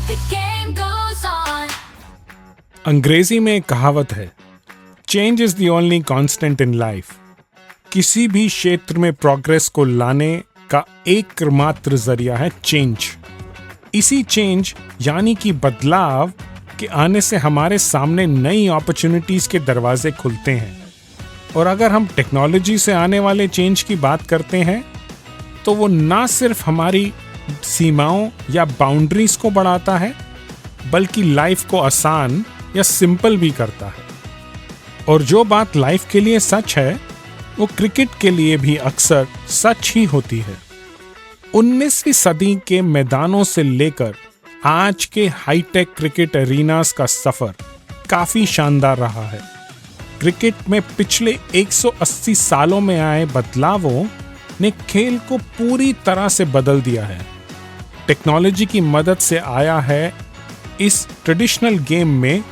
The game goes on. अंग्रेजी में एक कहावत है, change is the only constant in life. किसी भी क्षेत्र में प्रोग्रेस को लाने का एकमात्र जरिया है चेंज। इसी चेंज यानी कि बदलाव के आने से हमारे सामने नई अपॉर्चुनिटीज के दरवाजे खुलते हैं। और अगर हम टेक्नोलॉजी से आने वाले चेंज की बात करते हैं तो वो ना सिर्फ हमारी सीमाओं या बाउंड्रीज को बढ़ाता है बल्कि लाइफ को आसान या सिंपल भी करता है। और जो बात लाइफ के लिए सच है वो क्रिकेट के लिए भी अक्सर सच ही होती है। 19वीं सदी के मैदानों से लेकर आज के हाईटेक क्रिकेट एरिनास का सफर काफी शानदार रहा है। क्रिकेट में पिछले 180 सालों में आए बदलावों ने खेल को पूरी तरह से बदल दिया है। टेक्नोलॉजी की मदद से आया है इस ट्रेडिशनल गेम में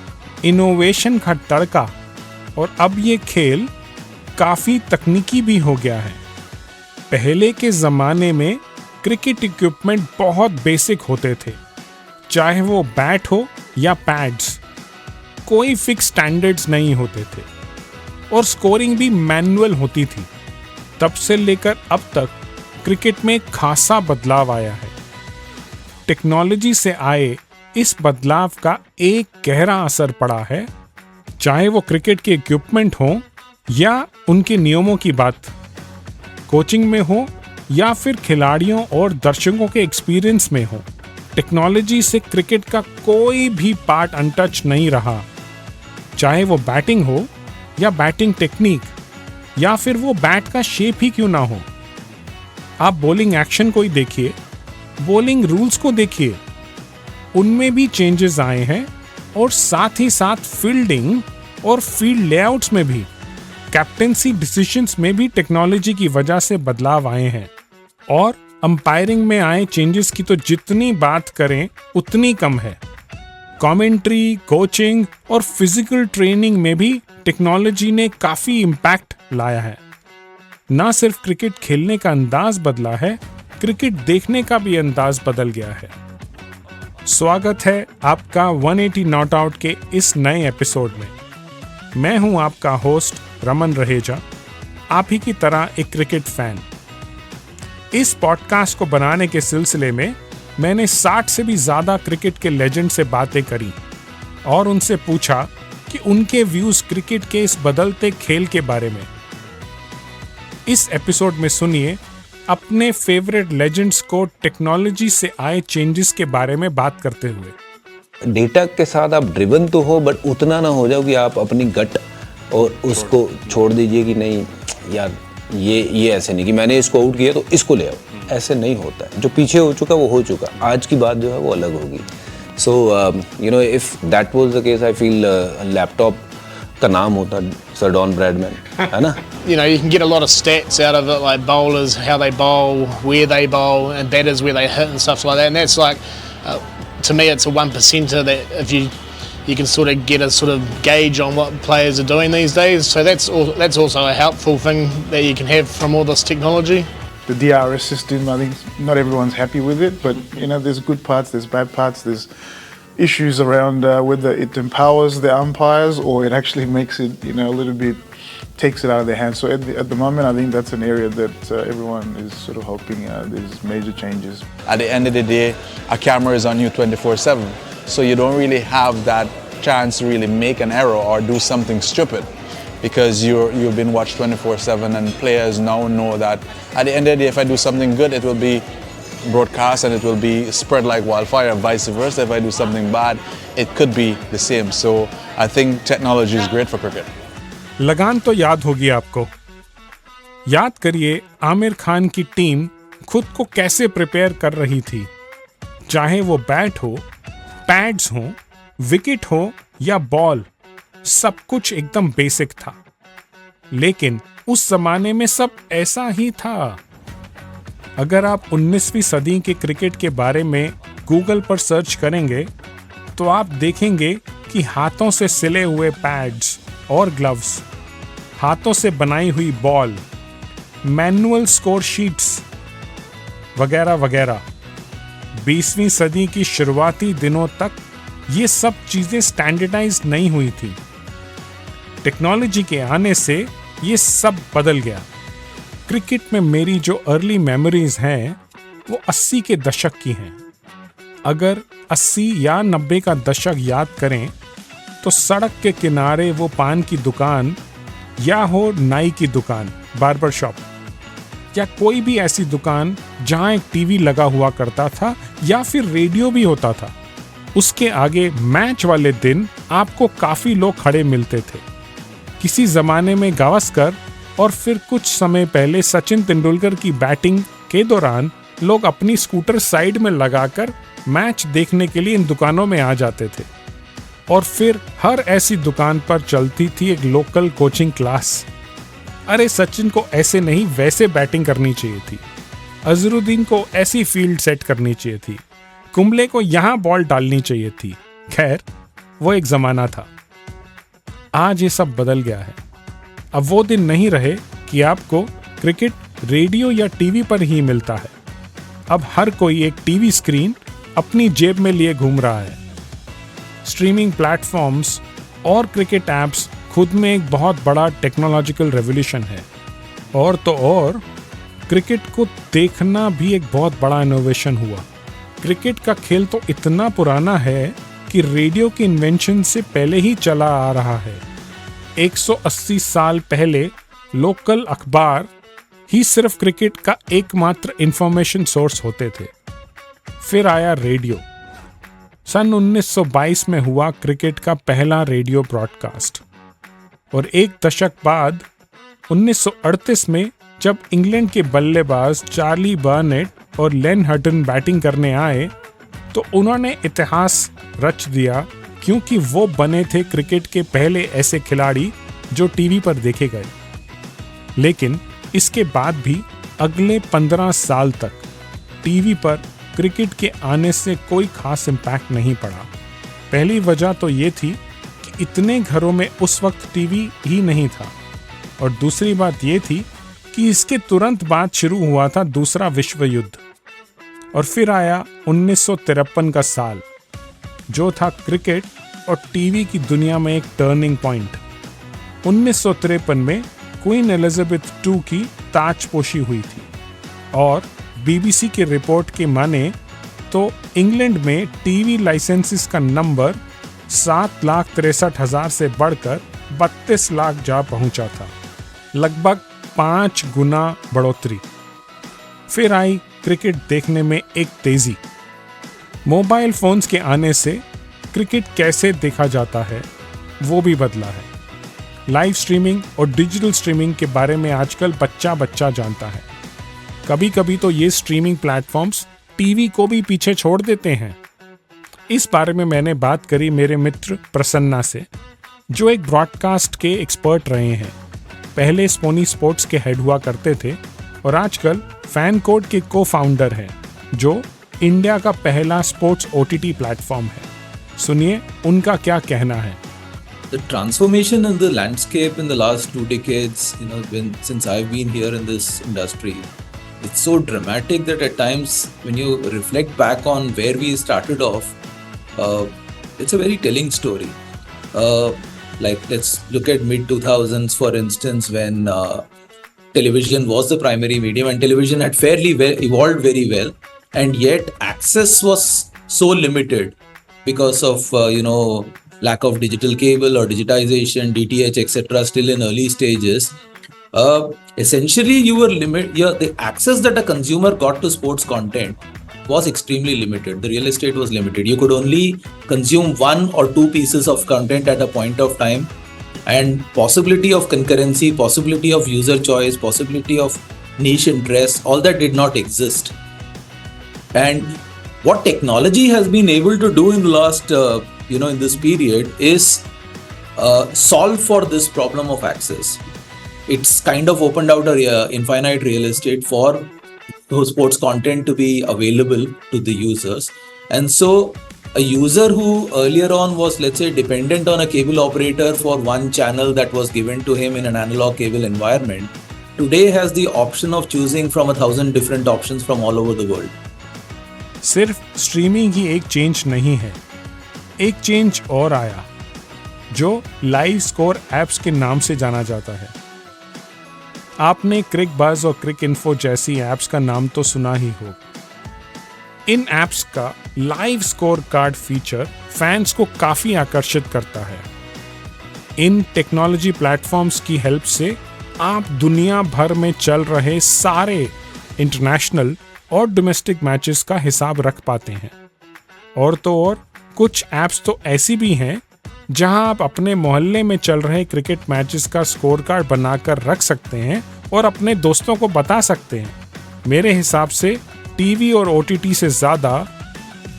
इनोवेशन का तड़का और अब ये खेल काफी तकनीकी भी हो गया है। पहले के जमाने में क्रिकेट इक्विपमेंट बहुत बेसिक होते थे, चाहे वो बैट हो या पैड्स। कोई फिक्स स्टैंडर्ड्स नहीं होते थे और स्कोरिंग भी मैनुअल होती थी। तब से लेकर अब तक क्रिकेट में खासा बदलाव आया है। टेक्नोलॉजी से आए इस बदलाव का एक गहरा असर पड़ा है, चाहे वो क्रिकेट के इक्विपमेंट हो या उनके नियमों की बात कोचिंग में हो या फिर खिलाड़ियों और दर्शकों के एक्सपीरियंस में हो। टेक्नोलॉजी से क्रिकेट का कोई भी पार्ट अनटच नहीं रहा, चाहे वो बैटिंग हो या बैटिंग टेक्निक या फिर वो बैट का शेप ही क्यों ना हो। आप बॉलिंग एक्शन को ही देखिए, बॉलिंग रूल्स को देखिए, उनमें भी चेंजेस आए हैं और साथ ही साथ फील्डिंग और फील्ड लेआउट्स में भी, कैप्टेंसी डिसीजंस में भी टेक्नोलॉजी की वजह से बदलाव आए हैं। और अंपायरिंग में आए चेंजेस की तो जितनी बात करें उतनी कम है। कमेंट्री, कोचिंग और फिजिकल ट्रेनिंग में भी टेक्नोलॉजी ने काफी इम्पैक्ट लाया है। ना सिर्फ क्रिकेट खेलने का अंदाज बदला है, क्रिकेट देखने का भी अंदाज बदल गया है। स्वागत है आपका 180 नॉट आउट के इस नए एपिसोड में। मैं हूं आपका होस्ट रमन रहेजा, आप ही की तरह एक क्रिकेट फैन। इस पॉडकास्ट को बनाने के सिलसिले में मैंने 60 से भी ज्यादा क्रिकेट के लेजेंड से बातें करी और उनसे पूछा कि उनके व्यूज क्रिकेट के इस बदलते खेल के बारे में। इस एपिसोड में सुनिए अपने फेवरेट लेजेंड्स को टेक्नोलॉजी से आए चेंजेस के बारे में बात करते हुए। डेटा के साथ आप ड्रिवन तो हो, बट उतना ना हो जाओ कि आप अपनी गट और उसको छोड़ दीजिए कि नहीं यार ये ऐसे नहीं कि मैंने इसको आउट किया तो इसको ले आओ। ऐसे नहीं होता है। जो पीछे हो चुका वो हो चुका। आज की बात जो है वो अलग होगी। So you know if that was the case, I feel laptop का नाम होता सर डॉन ब्रैडमैन, है ना? You know, you can get a lot of stats out of it, like bowlers, how they bowl, where they bowl, and batters where they hit and stuff like that. And that's like, to me, it's a 1%er that if you can sort of get a sort of gauge on what players are doing these days. So that's also a helpful thing that you can have from all this technology. The DRS system, I think not everyone's happy with it, but you know, there's good parts, there's bad parts, there's issues around whether it empowers the umpires or it actually makes it, you know, a little bit, takes it out of their hands. So at the moment, I think that's an area that everyone is sort of hoping there's major changes. At the end of the day, a camera is on you 24/7, so you don't really have that chance to really make an error or do something stupid because you've been watched 24/7, and players now know that at the end of the day, if I do something good, it will be broadcast and it will be spread like wildfire. Vice versa, if I do something bad, it could be the same. So I think technology is great for cricket. लगान तो याद होगी आपको। याद करिए आमिर खान की team खुद को कैसे प्रिपेयर कर रही थी। चाहे वो बैट हो, पैड्स हो, विकेट हो या बॉल, सब कुछ एकदम बेसिक था। लेकिन उस जमाने में सब ऐसा ही था। अगर आप 19वीं सदी के क्रिकेट के बारे में गूगल पर सर्च करेंगे तो आप देखेंगे कि हाथों से सिले हुए पैड्स और ग्लव्स, हाथों से बनाई हुई बॉल, मैनुअल स्कोर शीट्स वगैरह वगैरह। 20वीं सदी की शुरुआती दिनों तक ये सब चीजें स्टैंडर्डाइज नहीं हुई थी। टेक्नोलॉजी के आने से ये सब बदल गया। क्रिकेट में मेरी जो अर्ली मेमोरीज हैं वो 80 के दशक की हैं। अगर 80 या 90 का दशक याद करें तो सड़क के किनारे वो पान की दुकान या हो नाई की दुकान, बार्बर शॉप, या कोई भी ऐसी दुकान जहां एक टीवी लगा हुआ करता था या फिर रेडियो भी होता था। उसके आगे मैच वाले दिन आपको काफी लोग खड़े मिलते थे। किसी जमाने में गावस्कर और फिर कुछ समय पहले सचिन तेंदुलकर की बैटिंग के दौरान लोग अपनी स्कूटर साइड में लगाकर मैच देखने के लिए इन दुकानों में आ जाते थे। और फिर हर ऐसी दुकान पर चलती थी एक लोकल कोचिंग क्लास। अरे सचिन को ऐसे नहीं वैसे बैटिंग करनी चाहिए थी, अजरुद्दीन को ऐसी फील्ड सेट करनी चाहिए थी, कुंबले को यहां बॉल डालनी चाहिए थी। खैर, वो एक जमाना था। आज ये सब बदल गया है। अब वो दिन नहीं रहे कि आपको क्रिकेट रेडियो या टीवी पर ही मिलता है। अब हर कोई एक टीवी स्क्रीन अपनी जेब में लिए घूम रहा है। स्ट्रीमिंग प्लेटफॉर्म्स और क्रिकेट ऐप्स खुद में एक बहुत बड़ा टेक्नोलॉजिकल रेवोल्यूशन है। और तो और क्रिकेट को देखना भी एक बहुत बड़ा इनोवेशन हुआ। क्रिकेट का खेल तो इतना पुराना है कि रेडियो की इन्वेंशन से पहले ही चला आ रहा है। 180 साल पहले लोकल अखबार ही सिर्फ क्रिकेट का एकमात्र इंफॉर्मेशन सोर्स होते थे। फिर आया रेडियो। सन 1922 में हुआ क्रिकेट का पहला रेडियो ब्रॉडकास्ट। और एक दशक बाद 1938 में जब इंग्लैंड के बल्लेबाज चार्ली बर्नेट और लेन हटन बैटिंग करने आए तो उन्होंने इतिहास रच दिया, क्योंकि वो बने थे क्रिकेट के पहले ऐसे खिलाड़ी जो टीवी पर देखे गए। लेकिन इसके बाद भी अगले 15 साल तक टीवी पर क्रिकेट के आने से कोई खास इम्पैक्ट नहीं पड़ा। पहली वजह तो ये थी कि इतने घरों में उस वक्त टीवी ही नहीं था, और दूसरी बात ये थी कि इसके तुरंत बाद शुरू हुआ था दूसरा विश्व युद्ध। और फिर आया 1953 का साल, जो था क्रिकेट और टीवी की दुनिया में एक टर्निंग पॉइंट। 1953 में क्वीन एलिजाबेथ II की ताजपोशी हुई थी, और बीबीसी की रिपोर्ट के माने तो इंग्लैंड में टीवी लाइसेंसेस का नंबर 7,63,000 से बढ़कर 32 लाख जा पहुंचा था, लगभग 5 गुना बढ़ोतरी। फिर आई क्रिकेट देखने में एक तेजी। मोबाइल फोन्स के आने से क्रिकेट कैसे देखा जाता है वो भी बदला है। लाइव स्ट्रीमिंग और डिजिटल स्ट्रीमिंग के बारे में आजकल बच्चा बच्चा जानता है। कभी कभी तो ये स्ट्रीमिंग प्लेटफॉर्म्स टीवी को भी पीछे छोड़ देते हैं। इस बारे में मैंने बात करी मेरे मित्र प्रसन्ना से, जो एक ब्रॉडकास्ट के एक्सपर्ट रहे हैं। पहले स्पोनी स्पोर्ट्स के हेड हुआ करते थे और आजकल फैन कोड के को फाउंडर हैं, जो इंडिया का पहला स्पोर्ट्स OTT प्लेटफॉर्म है। सुनिए उनका क्या कहना है। The transformation in the landscape in the last 2 decades, since I've been here in this industry, it's so dramatic that at times when you reflect back on where we started off, it's a very telling story. Like let's look at mid-2000s for instance, when television was the primary medium and television had fairly evolved very well, and yet access was so limited because of lack of digital cable or digitization, DTH, etc. still in early stages. Essentially you were the access that a consumer got to sports content was extremely limited. The real estate was limited. You could only consume 1 or 2 pieces of content at a point of time, and possibility of concurrency, possibility of user choice, possibility of niche interest, all that did not exist. And what technology has been able to do in the last in this period is solve for this problem of access. It's kind of opened out a infinite real estate for sports content to be available to the users. And so a user who earlier on was, let's say, dependent on a cable operator for one channel that was given to him in an analog cable environment, today has the option of choosing from 1,000 different options from all over the world. सिर्फ streaming ही एक change नहीं है, एक change और आया जो live score apps के नाम से जाना जाता है। आपने क्रिक बज़ और क्रिक इन्फो जैसी एप्स का नाम तो सुना ही हो। इन एप्स का live score card feature fans को काफी आकर्षित करता है। इन टेक्नोलॉजी प्लेटफॉर्म्स की हेल्प से आप दुनिया भर में चल रहे सारे इंटरनेशनल और डोमेस्टिक मैचेस का हिसाब रख पाते हैं। और तो और कुछ ऐप्स तो ऐसी भी हैं जहां आप अपने मोहल्ले में चल रहे क्रिकेट मैचेस का स्कोर कार्ड बनाकर रख सकते हैं और अपने दोस्तों को बता सकते हैं। मेरे हिसाब से टीवी और ओटीटी से ज़्यादा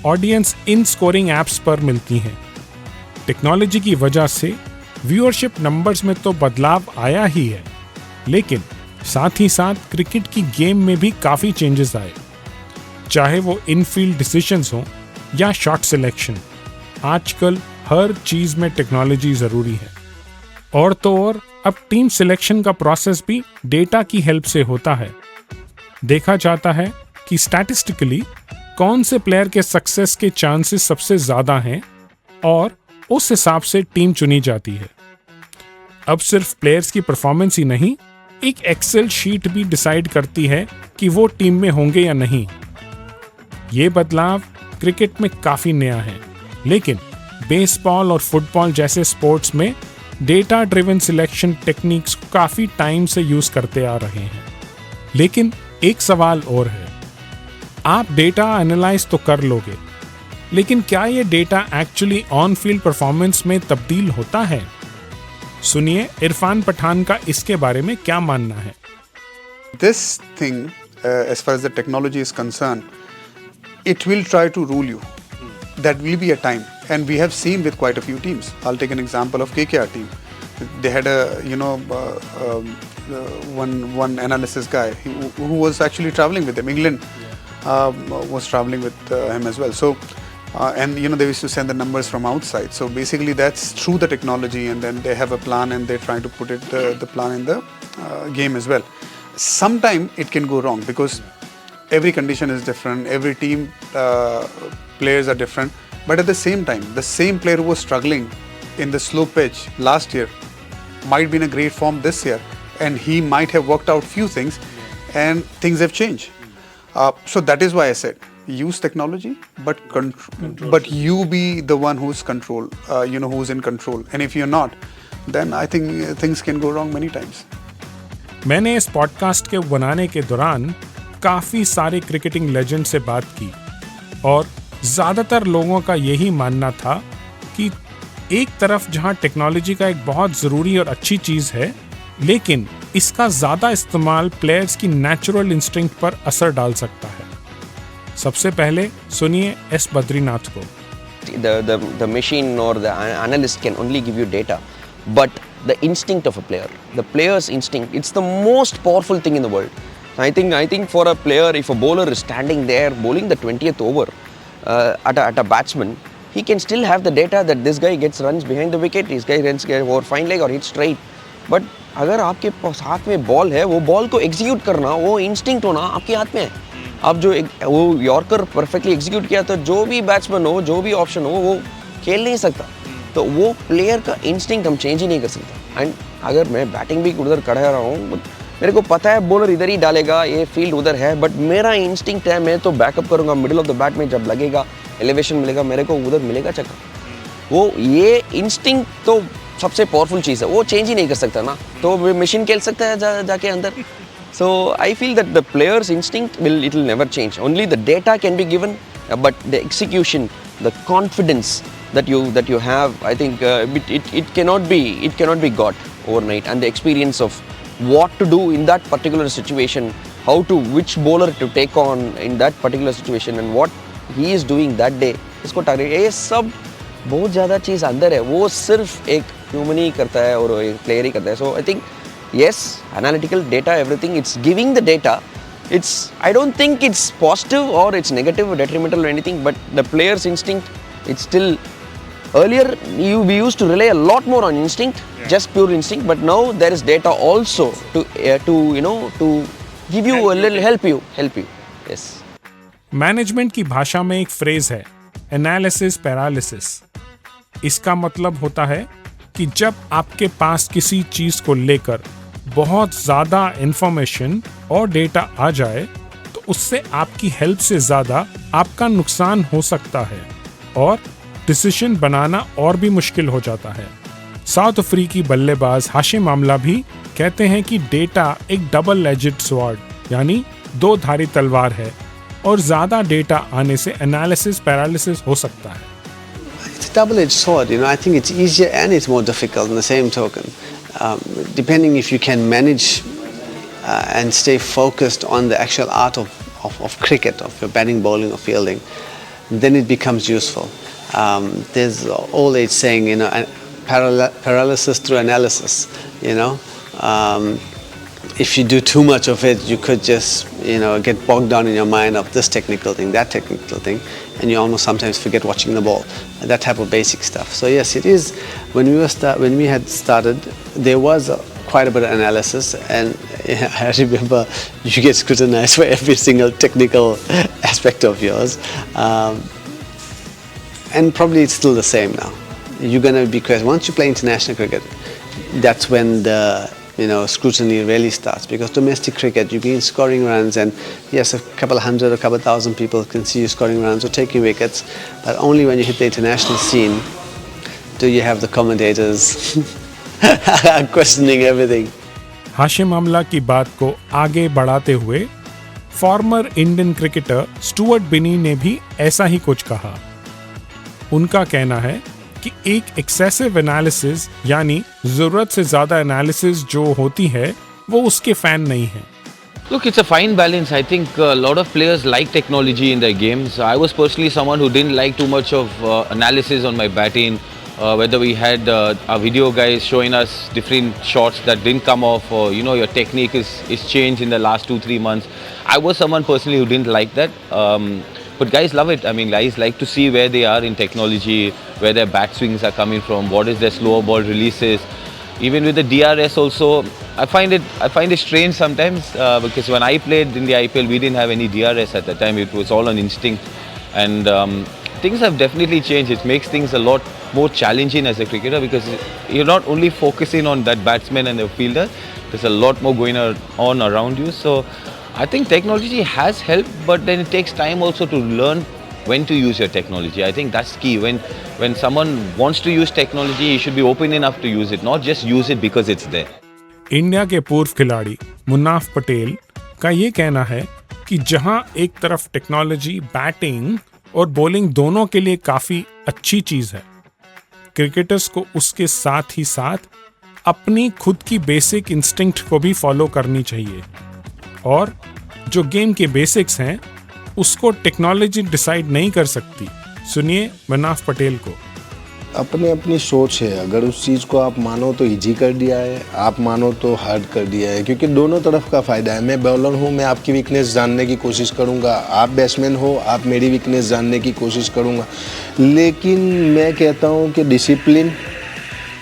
ऑडियंस इन स्कोरिंग ऐप्स पर मिलती हैं। टेक्नोलॉजी की वजह से व्यूअरशिप नंबर्स में तो बदलाव आया ही है, लेकिन साथ ही साथ क्रिकेट की गेम में भी काफ़ी चेंजेस आए। चाहे वो इनफील्ड डिसीजंस हों या शॉट सिलेक्शन, आजकल हर चीज़ में टेक्नोलॉजी ज़रूरी है। और तो और अब टीम सिलेक्शन का प्रोसेस भी डेटा की हेल्प से होता है। देखा जाता है कि स्टैटिस्टिकली कौन से प्लेयर के सक्सेस के चांसेस सबसे ज़्यादा हैं और उस हिसाब से टीम चुनी जाती है। अब सिर्फ प्लेयर्स की परफॉर्मेंस ही नहीं, एक एक्सेल शीट भी डिसाइड करती है कि वो टीम में होंगे या नहीं। ये बदलाव क्रिकेट में काफ़ी नया है, लेकिन बेसबॉल और फुटबॉल जैसे स्पोर्ट्स में डेटा ड्रिवन सिलेक्शन टेक्निक्स काफ़ी टाइम से यूज़ करते आ रहे हैं। लेकिन एक सवाल और है, आप डेटा एनालाइज तो कर लोगे, लेकिन क्या ये data actually on field performance में तब्दील होता है? सुनिए इरफान पठान का इसके बारे में क्या मानना है। This thing, as far as the technology is concerned, it will try to rule you. That will be a time, and we have seen with quite a few teams. I'll take an example of KKR team. They had a one analysis guy who was actually traveling with them. England was traveling with him as well. So. And they used to send the numbers from outside. So basically that's through the technology, and then they have a plan and they're trying to put it the plan in the game as well. Sometime it can go wrong because every condition is different, every team players are different. But at the same time, the same player who was struggling in the slow pitch last year might be in a great form this year, and he might have worked out few things, and things have changed. So that is why I said, use technology, but you be the one who's who's in control. And if you're not, then I think things can go wrong many times. मैंने इस podcast के बनाने के दौरान काफ़ी सारे cricketing legend से बात की और ज़्यादातर लोगों का यही मानना था कि एक तरफ जहां टेक्नोलॉजी का एक बहुत ज़रूरी और अच्छी चीज़ है, लेकिन इसका ज़्यादा इस्तेमाल प्लेयर्स की नेचुरल इंस्टिंक्ट पर असर डाल सकता है। सबसे पहले सुनिए एस बद्रीनाथ को। The machine or the analyst can only give you data, but the instinct of a player, the player's instinct, it's the most powerful thing in the world. I think for a player, if a bowler is standing there bowling the 20th over at a batsman, he can still have the data that this guy gets runs behind the wicket, this guy runs over fine leg or hit straight. But अगर आपके हाथ में ball है, वो ball को execute करना, वो instinct होना आपके हाथ में है। आप जो वो यॉर्कर परफेक्टली एग्जीक्यूट किया तो जो भी बैट्समैन हो, जो भी ऑप्शन हो, वो खेल नहीं सकता। तो वो प्लेयर का इंस्टिंक्ट हम चेंज ही नहीं कर सकते। एंड अगर मैं बैटिंग भी उधर खड़ा रहा हूँ, मेरे को पता है बॉलर इधर ही डालेगा, ये फील्ड उधर है, बट मेरा इंस्टिंक्ट है, मैं तो बैकअप करूँगा मिडिल ऑफ द बैट में, जब लगेगा एलिवेशन मिलेगा, मेरे को उधर मिलेगा चक्का। वो ये इंस्टिंक्ट तो सबसे पावरफुल चीज़ है, वो चेंज ही नहीं कर सकता ना, तो मशीन खेल सकता है जाके अंदर। So I feel that the player's instinct it will never change. Only the data can be given, but the execution, the confidence that you have, I think it cannot be got overnight. And the experience of what to do in that particular situation, which bowler to take on in that particular situation, and what he is doing that day, इसको target, ये सब बहुत ज़्यादा चीज़ अंदर है, वो सिर्फ एक ह्यूमन ही करता है और एक प्लेयर ही करता है। So I think yes, analytical data, everything, it's giving the data. I don't think it's positive or it's negative or detrimental or anything, but the player's instinct, it's still, earlier we used to rely a lot more on instinct, just pure instinct, but now there is data also to give you a little, help you, yes. Management की भाषा में एक phrase है, analysis paralysis. इसका मतलब होता है कि जब आपके पास किसी चीज को लेकर बहुत ज्यादा इंफॉर्मेशन और डेटा आ जाए तो उससे आपकी हेल्प से ज्यादा आपका नुकसान हो सकता है और डिसीजन बनाना और भी मुश्किल हो जाता है। साउथ अफ्रीकी बल्लेबाज हाशिम आमला भी कहते हैं कि डेटा एक डबल एजेड स्वॉर्ड यानी दो धारी तलवार है और ज्यादा डेटा आने से एनालिसिस पैरालिसिस हो सकता है। It's a double-edged sword, you know. I think it's easier and it's more difficult in the same token. Depending if you can manage and stay focused on the actual art of cricket, of your batting, bowling or fielding, then it becomes useful. There's an old age saying, you know, paralysis through analysis, you know. If you do too much of it, you could just, you know, get bogged down in your mind of this technical thing, that technical thing, and you almost sometimes forget watching the ball. That type of basic stuff. So yes, it is. When we had started, there was quite a bit of analysis, and I remember you get scrutinized for every single technical aspect of yours, and probably it's still the same now. You're going to be questioned once you play international cricket. That's when the scrutiny really starts, because domestic cricket, you've been scoring runs, and yes, a couple hundred, a couple thousand people can see you scoring runs or taking wickets, but only when you hit the international scene do you have the commentators questioning everything. Hashim Amla की बात को आगे बढ़ाते हुए former Indian cricketer Stuart बिनी ने भी ऐसा ही कुछ कहा। उनका कहना है कि एक एक्सेसिव एनालिसिस यानी जरूरत से ज्यादा एनालिसिस जो होती है वो उसके फैन नहीं है। Look, it's a fine balance. I think a lot of players like technology in their games. I was personally someone who didn't like too much of analysis on my batting. Whether we had our video guys showing us different shots that didn't come off, or your technique is changed in the last 2-3 months. I was someone personally who didn't like that. But guys love it. I mean, guys like to see where they are in technology, where their bat swings are coming from, what is their slower ball releases. Even with the DRS also, I find it strange sometimes because when I played in the IPL, we didn't have any DRS at the time. It was all on instinct, and things have definitely changed. It makes things a lot more challenging as a cricketer because you're not only focusing on that batsman and the fielder. There's a lot more going on around you. So I think technology has helped, but then it takes time also to learn when to use your technology. I think that's key. When someone wants to use technology, he should be open enough to use it, not just use it because it's there. India के पूर्व खिलाड़ी मुन्नाफ पटेल का ये कहना है कि जहां एक तरफ टेक्नोलॉजी बैटिंग और बॉलिंग दोनों के लिए काफी अच्छी चीज है, क्रिकेटर्स को उसके साथ ही साथ अपनी खुद की बेसिक इंस्टिंक्ट को भी फॉलो करनी चाहिए और जो गेम के बेसिक्स हैं उसको टेक्नोलॉजी डिसाइड नहीं कर सकती। सुनिए मुन्नाफ पटेल को। अपनी अपनी सोच है। अगर उस चीज़ को आप मानो तो इजी कर दिया है, आप मानो तो हार्ड कर दिया है, क्योंकि दोनों तरफ का फ़ायदा है। मैं बॉलर हूँ, मैं आपकी वीकनेस जानने की कोशिश करूँगा, आप बैट्समैन हो, आप मेरी वीकनेस जानने की कोशिश करूँगा। लेकिन मैं कहता हूँ कि डिसिप्लिन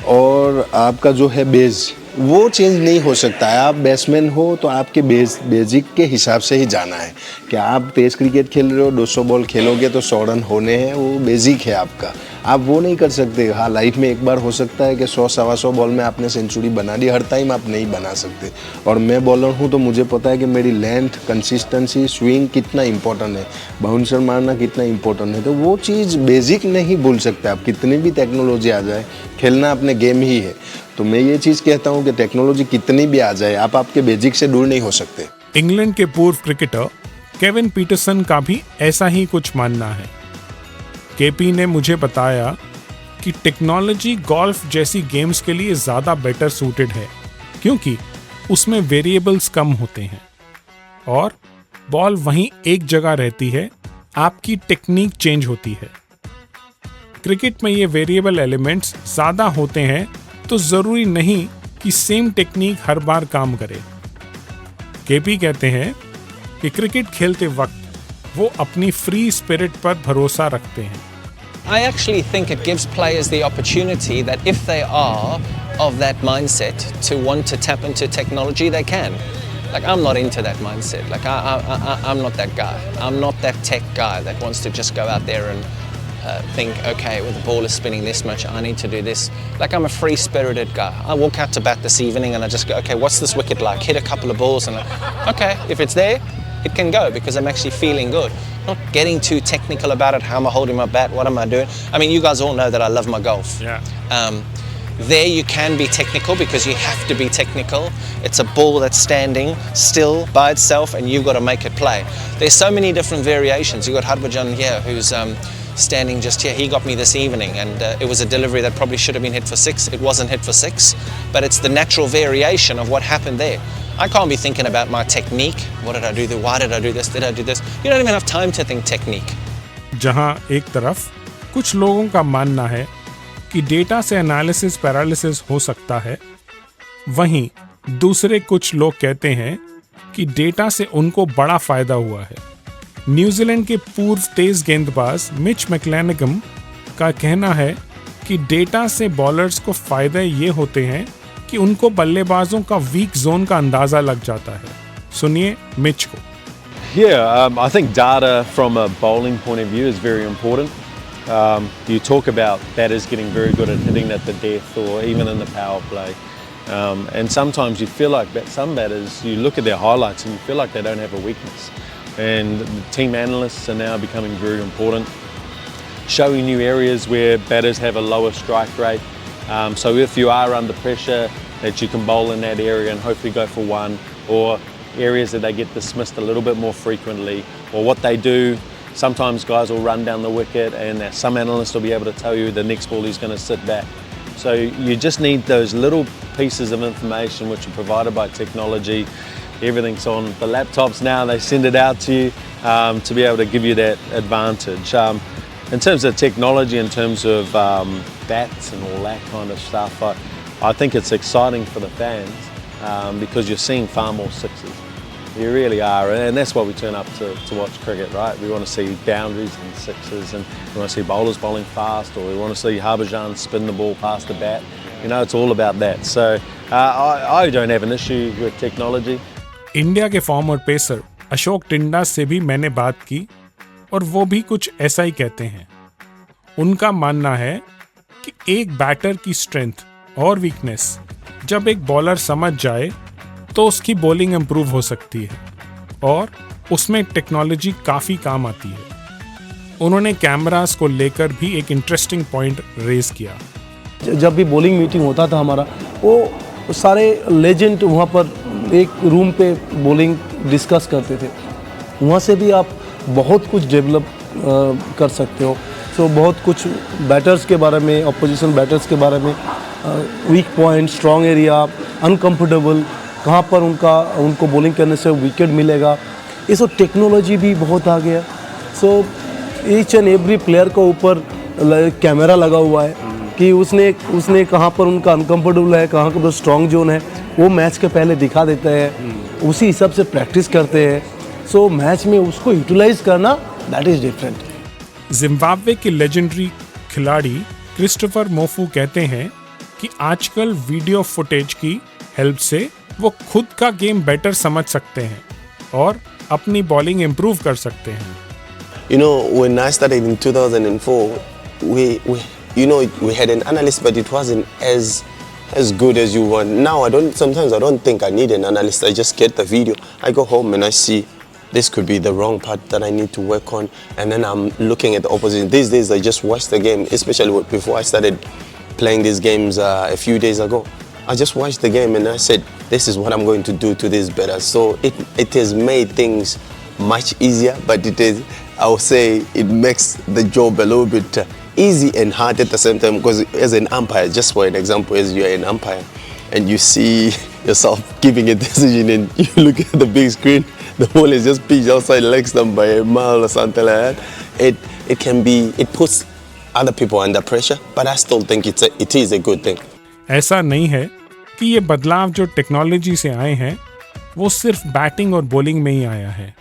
और आपका जो है बेस वो चेंज नहीं हो सकता है। आप बैट्समैन हो तो आपके बेसिक के हिसाब से ही जाना है कि आप टेस्ट क्रिकेट खेल रहे हो, 200 बॉल खेलोगे तो 100 रन होने हैं, वो बेसिक है आपका। आप वो नहीं कर सकते। हाँ, लाइफ में एक बार हो सकता है कि 100-125 बॉल में आपने सेंचुरी बना दी, हर टाइम आप नहीं बना सकते। और मैं बॉलर हूँ तो मुझे पता है कि मेरी लेंथ, कंसिस्टेंसी, स्विंग कितना इंपॉर्टेंट है, बाउंसर मारना कितना इंपॉर्टेंट है। तो वो चीज़ बेसिक नहीं भूल सकते आप, कितनी भी टेक्नोलॉजी आ जाए, खेलना अपने गेम ही है। तो मैं ये चीज़ कहता हूँ कि टेक्नोलॉजी कितनी भी आ जाए, आप आपके बेसिक से दूर नहीं हो सकते। इंग्लैंड के पूर्व क्रिकेटर केविन पीटरसन का भी ऐसा ही कुछ मानना है। केपी ने मुझे बताया कि टेक्नोलॉजी गोल्फ जैसी गेम्स के लिए ज़्यादा बेटर सूटेड है क्योंकि उसमें वेरिएबल्स कम होते हैं और बॉल वहीं एक जगह रहती है, आपकी टेक्निक चेंज होती है। क्रिकेट में ये वेरिएबल एलिमेंट्स ज़्यादा होते हैं तो ज़रूरी नहीं कि सेम टेक्निक हर बार काम करे। केपी कहते हैं कि क्रिकेट खेलते वक्त वो अपनी फ्री स्पिरिट पर भरोसा रखते हैं। I actually think it gives players the opportunity that if they are of that mindset to want to tap into technology, they can. Like, I'm not into that mindset. Like, I'm not that guy. I'm not that tech guy that wants to just go out there and think, okay, well, the ball is spinning this much, I need to do this. Like, I'm a free-spirited guy. I walk out to bat this evening and I just go, okay, what's this wicket like? Hit a couple of balls and okay, if it's there, it can go because I'm actually feeling good. Not getting too technical about it. How am I holding my bat? What am I doing? I mean, you guys all know that I love my golf. Yeah. There you can be technical because you have to be technical. It's a ball that's standing still by itself and you've got to make it play. There's so many different variations. You've got Harbhajan here who's standing just here. He got me this evening and it was a delivery that probably should have been hit for 6. It wasn't hit for 6, but it's the natural variation of what happened there. I can't be thinking about my technique. What did I do? Why did I do this? Did I do this? You don't even have time to think technique. जहां एक तरफ कुछ लोगों का मानना है कि data से एनालिसिस पैरालिसिस हो सकता है, वहीं दूसरे कुछ लोग कहते हैं कि डेटा से उनको बड़ा फायदा हुआ है। न्यूजीलैंड के पूर्व तेज गेंदबाज मिच मैक्लेनेगम का कहना है कि डेटा से बॉलर्स को फायदे ये होते हैं कि उनको बल्लेबाजों का वीक जोन का अंदाजा लग जाता है। सुनिए मिच को। I think data from a bowling point of view is very important. You talk about batters getting very good at hitting at the death or even in the power play. And sometimes you feel like some batters, you look at their highlights and you feel like they don't have a weakness. And the team analysts are now becoming very important, showing you areas where batters have a lower strike rate. So if you are under pressure, that you can bowl in that area and hopefully go for one, or areas that they get dismissed a little bit more frequently, or what they do. Sometimes guys will run down the wicket and some analysts will be able to tell you the next ball he's going to sit back. So you just need those little pieces of information which are provided by technology. Everything's on the laptops now, they send it out to you to be able to give you that advantage. In terms of technology, in terms of bats and all that kind of stuff, I think it's exciting for the fans because you're seeing far more sixes. You really are, and that's why we turn up to watch cricket, right? We want to see boundaries and sixes, and we want to see bowlers bowling fast, or we want to see Harbhajan spin the ball past the bat. You know, it's all about that. So I don't have an issue with technology. India के farmer pacer Ashok टिंडा से भी मैंने बात की और वो भी कुछ ऐसा ही कहते हैं। उनका मानना है कि एक बैटर की स्ट्रेंथ और वीकनेस जब एक बॉलर समझ जाए तो उसकी बॉलिंग इंप्रूव हो सकती है और उसमें टेक्नोलॉजी काफ़ी काम आती है। उन्होंने कैमरास को लेकर भी एक इंटरेस्टिंग पॉइंट रेज किया। जब भी बॉलिंग मीटिंग होता था हमारा, वो सारे लेजेंड वहाँ पर एक रूम पे बॉलिंग डिस्कस करते थे। वहाँ से भी आप बहुत कुछ डेवलप कर सकते हो। सो बहुत कुछ बैटर्स के बारे में, अपोजिशन बैटर्स के बारे में, weak point, strong area, uncomfortable, कहाँ पर उनको बॉलिंग करने से विकेट मिलेगा, ये सब टेक्नोलॉजी भी बहुत आ गया। So each and every player के ऊपर कैमरा लगा हुआ है कि उसने कहाँ पर उनका अनकम्फर्टेबल है, कहाँ पर स्ट्रॉन्ग जोन है, वो मैच के पहले दिखा देता है। उसी हिसाब से प्रैक्टिस करते हैं। सो मैच में उसको यूटिलाइज करना, दैट इज़ डिफरेंट। जिम्बाब्वे के लेजेंडरी खिलाड़ी क्रिस्टोफर मोफू कहते हैं कि आजकल वीडियो फुटेज की हेल्प से वो खुद का गेम बेटर समझ सकते हैं और अपनी बॉलिंग इंप्रूव कर सकते हैं। You know, when I started in 2004, we had an analyst, but it wasn't as good as you want. Now sometimes I don't think I need an analyst. I just get the video. I go home and I see this could be the wrong part that I need to work on, and then I'm looking at the opposition. These days I just watch the game, especially before I started playing these games a few days ago. I just watched the game and I said, this is what I'm going to do to this better. So it has made things much easier, but I would say it makes the job a little bit easy and hard at the same time, because as an umpire, just for an example, as you're an umpire and you see yourself giving a decision and you look at the big screen, the ball is just pitched outside leg stump by a mile or something like that. It puts other people under pressure, but I still think it is a good thing. ऐसा नहीं है कि ये बदलाव जो technology से आए हैं वो सिर्फ बैटिंग और बॉलिंग में ही आया है।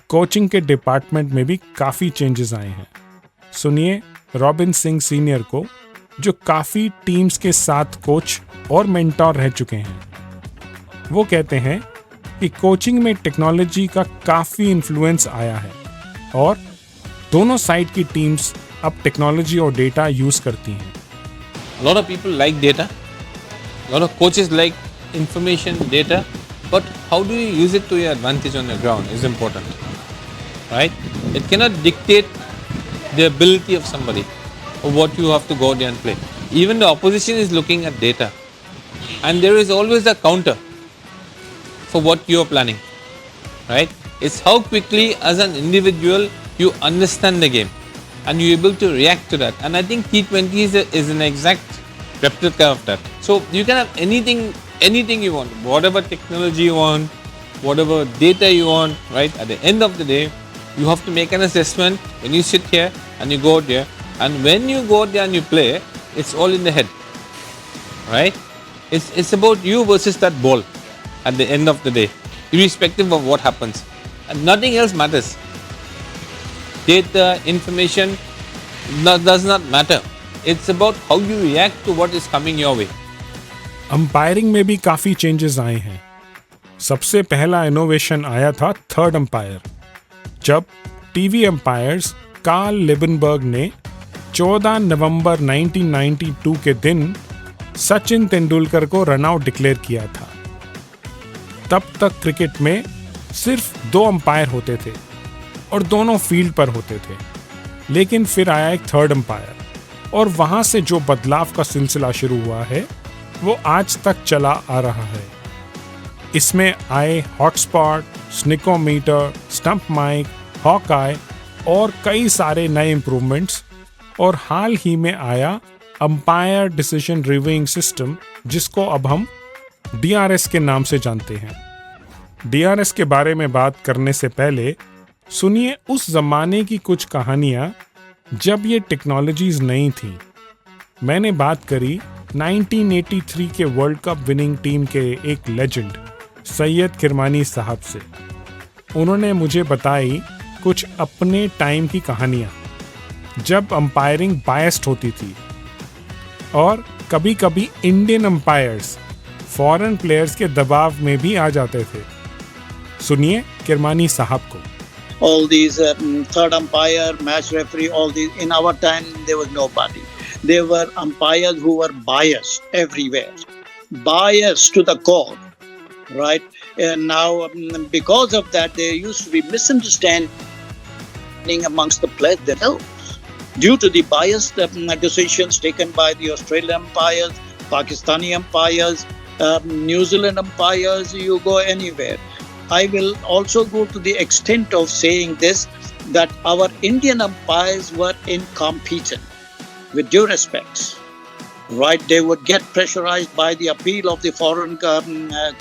कोचिंग के डिपार्टमेंट में भी काफ़ी चेंजेस आए हैं। सुनिए रॉबिन सिंह सीनियर को, जो काफ़ी टीम्स के साथ कोच और मेंटोर रह चुके हैं। वो कहते हैं कि कोचिंग में टेक्नोलॉजी का काफ़ी इन्फ्लुएंस आया है और दोनों साइड की टीम्स अब टेक्नोलॉजी और डेटा यूज़ करती हैं। A lot of people like data, a lot of coaches like information, data, but how do you use it to your advantage on the ground is important, right? It cannot dictate the ability of somebody or what you have to go there and play. Even the opposition is looking at data, and there is always a counter for what you are planning, right? It's how quickly as an individual you understand the game and you're able to react to that. And I think T20 is an exact replica of that. So you can have anything you want, whatever technology you want, whatever data you want, right? At the end of the day, you have to make an assessment when you sit here and you go there. And when you go there and you play, it's all in the head, right? It's about you versus that ball at the end of the day, irrespective of what happens. And nothing else matters. Data, information does not matter. It's about how you react to what is coming your way. Umpiring में भी काफ़ी changes आए हैं। सबसे पहला innovation आया था third umpire, जब टीवी अंपायर्स कार्ल लिबनबर्ग ने 14 नवंबर 1992 के दिन सचिन तेंदुलकर को रनआउट डिक्लेयर किया था। तब तक क्रिकेट में सिर्फ 2 अंपायर होते थे और दोनों फील्ड पर होते थे, लेकिन फिर आया एक थर्ड अंपायर और वहां से जो बदलाव का सिलसिला शुरू हुआ है वो आज तक चला आ रहा है। इसमें आए hotspot, snickometer, stump mic, Hawk Eye और कई सारे नए इम्प्रूवमेंट्स, और हाल ही में आया अंपायर डिसीजन रिव्यूइंग सिस्टम, जिसको अब हम DRS के नाम से जानते हैं। DRS के बारे में बात करने से पहले सुनिए उस जमाने की कुछ कहानियां जब ये टेक्नोलॉजीज नहीं थी। मैंने बात करी 1983 के वर्ल्ड कप विनिंग टीम के एक लेजेंड सैयद किरमानी साहब से। उन्होंने मुझे बताई कुछ अपने टाइम की कहानियां, जब अंपायरिंग बायस्ड होती थी और कभी-कभी इंडियन अंपायर्स फॉरेन प्लेयर्स के दबाव में भी आ जाते थे। सुनिए किरमानी साहब को। All these third umpire, match referee, all these, in our time there was nobody. There were umpires who were biased everywhere, biased to the core, right? And now because of that there used to be misunderstanding amongst the players themselves due to the biased decisions taken by the Australian umpires, Pakistani umpires, New Zealand umpires. You go anywhere. I will also go to the extent of saying this, that our Indian umpires were incompetent, with due respects, right? They would get pressurized by the appeal of the foreign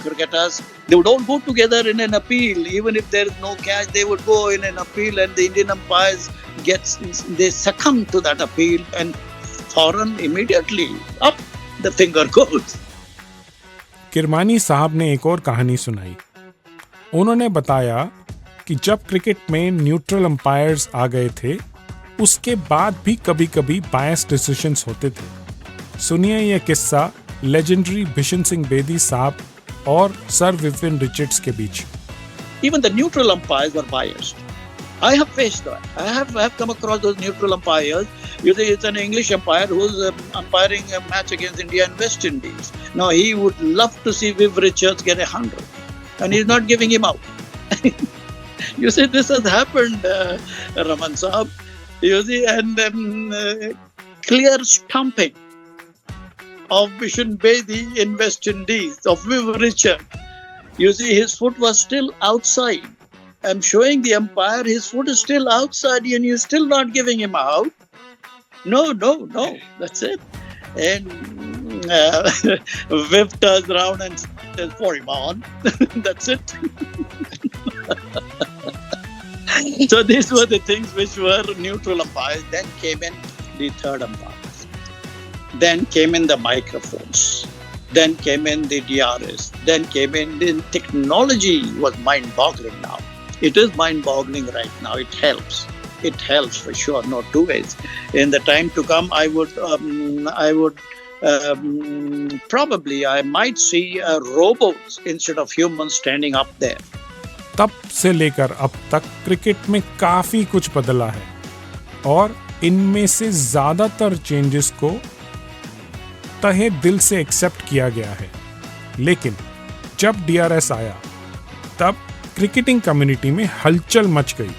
cricketers. They would all go together in an appeal. Even if there is no catch, they would go in an appeal, and the Indian umpires they succumb to that appeal, and foreign immediately up the finger goes. Kirmani साहब ने एक और कहानी सुनाई। उन्होंने बताया कि जब क्रिकेट में न्यूट्रल अंपायर्स आ गए थे, उसके बाद भी कभी-कभी बायस्ड डिसीजंस होते थे। सुनिए यह किस्सा लेजेंडरी बिशन सिंह बेदी साहब और सर विवियन रिचर्ड्स के बीच। Even the neutral umpires were biased. I have faced that. I have come across those neutral umpires. It's an English umpire who's umpiring a match against India and West Indies. Now he would love to see Viv Richards get 100, and he's not giving him out. You see, this has happened, Raman Saab. You see, and clear stumping of Bishan Bedi in West Indies, of Viv Richard. You see, his foot was still outside. I'm showing the umpire, his foot is still outside and you're still not giving him out. No, that's it. And Viv turns around and says, for him on. That's it. So these were the things which were neutral umpires. Then came in the third umpires. Then came in the microphones. Then came in the DRS. Then came in the technology was mind-boggling now. It is mind-boggling right now. It helps. It helps for sure, no two ways. In the time to come, I would probably I might see robots instead of humans standing up there. तब से लेकर अब तक cricket में काफी कुछ बदला है और इनमें से ज्यादातर चेंजेस को तहे दिल से एक्सेप्ट किया गया है। लेकिन जब DRS आया तब क्रिकेटिंग कम्युनिटी में हलचल मच गई।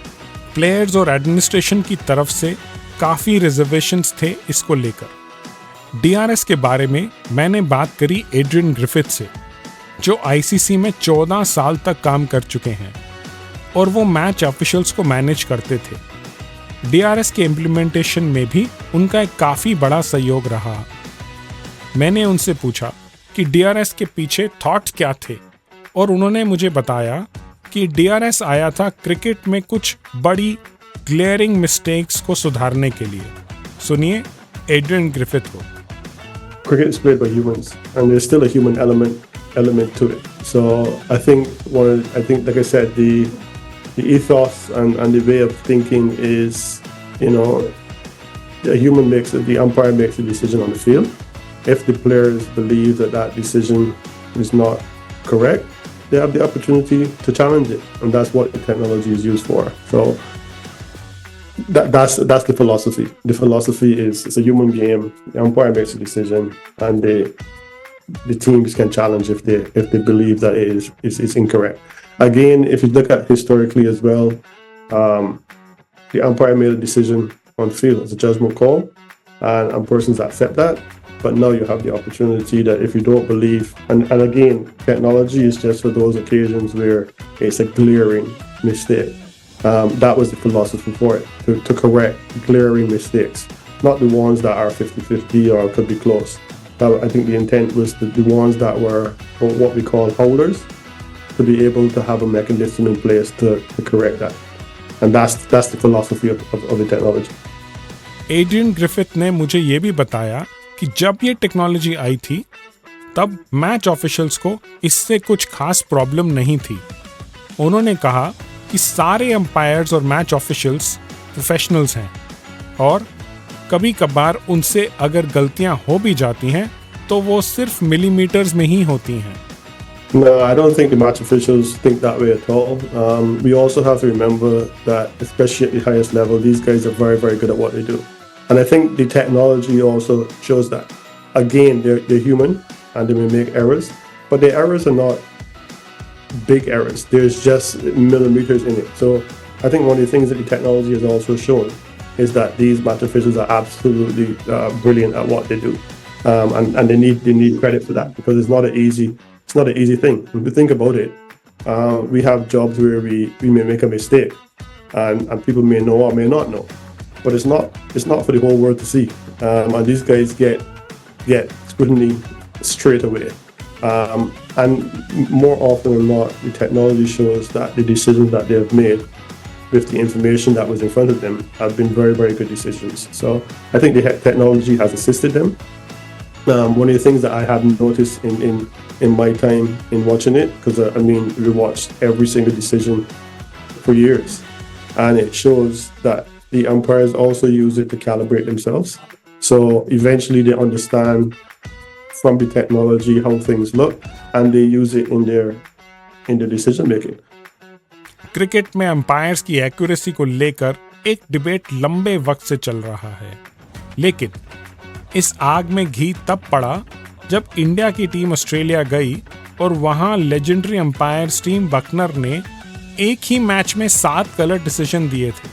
प्लेयर्स और एडमिनिस्ट्रेशन की तरफ से काफी रिजर्वेशंस थे इसको लेकर। DRS के बारे में मैंने बात करी एड्रियन ग्रिफिथ से, जो ICC में 14 साल तक काम कर चुके हैं और वो मैच ऑफिशियल्स को मैनेज करते थे। DRS के इम्प्लीमेंटेशन में भी उनका एक काफ़ी बड़ा सहयोग रहा। मैंने उनसे पूछा कि DRS के पीछे थॉट्स क्या थे और उन्होंने मुझे बताया कि DRS आया था क्रिकेट में कुछ बड़ी ग्लेयरिंग मिस्टेक्स को सुधारने के लिए। सुनिए एड्रियन ग्रिफिथ को। Cricket is played by humans, and there's still a human element to it. So I think like I said, the ethos and the way of thinking is, the human the umpire makes the decision on the field. If the players believe that decision is not correct, they have the opportunity to challenge it, and that's what the technology is used for. So that's the philosophy. The philosophy is it's a human game. The umpire makes a decision, and the teams can challenge if they believe that it is incorrect. Again, if you look at historically as well, the umpire made a decision on field. It's a judgment call, and persons accept that. But now you have the opportunity that if you don't believe, and again, technology is just for those occasions where it's a glaring mistake. That was the philosophy for it, to correct glaring mistakes, not the ones that are 50-50 or could be close. I think the intent was the ones that were what we call holders, to be able to have a mechanism in place to correct that. And that's the philosophy of the technology. Adrian Griffith ने मुझे ये भी बताया कि जब ये technology आई थी तब मैच ऑफिशियल्स को इससे कुछ खास प्रॉब्लम नहीं थी। उन्होंने कहा कि सारे अंपायर्स और मैच ऑफिशियल्स प्रोफेशनल्स हैं और कभी कभार उनसे अगर गलतियां हो भी जाती हैं तो वो सिर्फ मिलीमीटर्स में ही होती हैं। No, I don't think the match officials think that way at all. We also have to remember that, especially at the highest level, these guys are very, very good at what they do. And I think the technology also shows that. Again, they're human and they may make errors, but the errors are not big errors. There's just millimeters in it. So I think one of the things that the technology has also shown is that these match officials are absolutely brilliant at what they do. And they need credit for that, because it's not an easy thing. If you think about it, we have jobs where we may make a mistake and people may know or may not know, but it's not for the whole world to see. And these guys get scrutiny straight away. And more often than not, the technology shows that the decisions that they have made with the information that was in front of them have been very, very good decisions. So I think the technology has assisted them. One of the things that I hadn't noticed in my time in watching it, because we watched every single decision for years, and it shows that the umpires also use it to calibrate themselves. So eventually they understand from the technology how things look, and they use it in their decision making. Cricket में umpires की accuracy को लेकर एक debate लंबे वक्त से चल रहा है, लेकिन इस आग में घी तब पड़ा जब इंडिया की टीम ऑस्ट्रेलिया गई और वहां लेजेंडरी अंपायर स्टीव बकनर ने एक ही मैच में 7 गलत डिसीजन दिए थे।